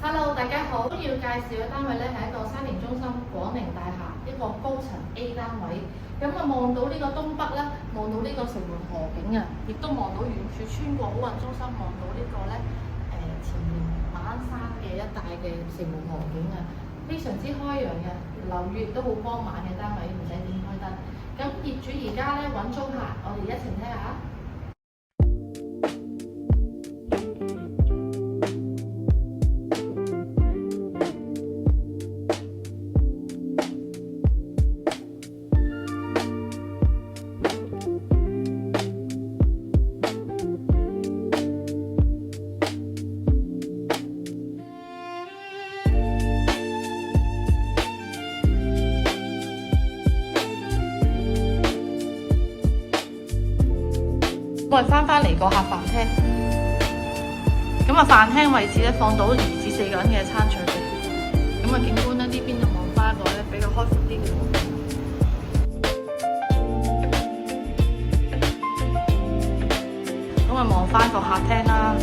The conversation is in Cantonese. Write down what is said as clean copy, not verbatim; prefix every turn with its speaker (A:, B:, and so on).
A: Hello，大家好，要介紹嘅單位咧係一個沙田中心廣寧大廈一個高層 A 單位。咁啊望到呢個東北咧，望到呢個城門河景啊，亦都望到遠處穿過好運中心望到呢個咧前面馬鞍山嘅一帶嘅城門河景啊，非常之開揚嘅，樓宇亦都好光猛嘅單位，唔使點開燈。咁業主而家咧揾租客，我哋一齊聽下。我哋翻嚟個客飯廳，咁啊飯廳位置咧放到2至4個人嘅餐桌嘅，咁啊景觀咧呢邊就望翻一個咧比較開闊啲嘅，咁啊望翻個客廳啦。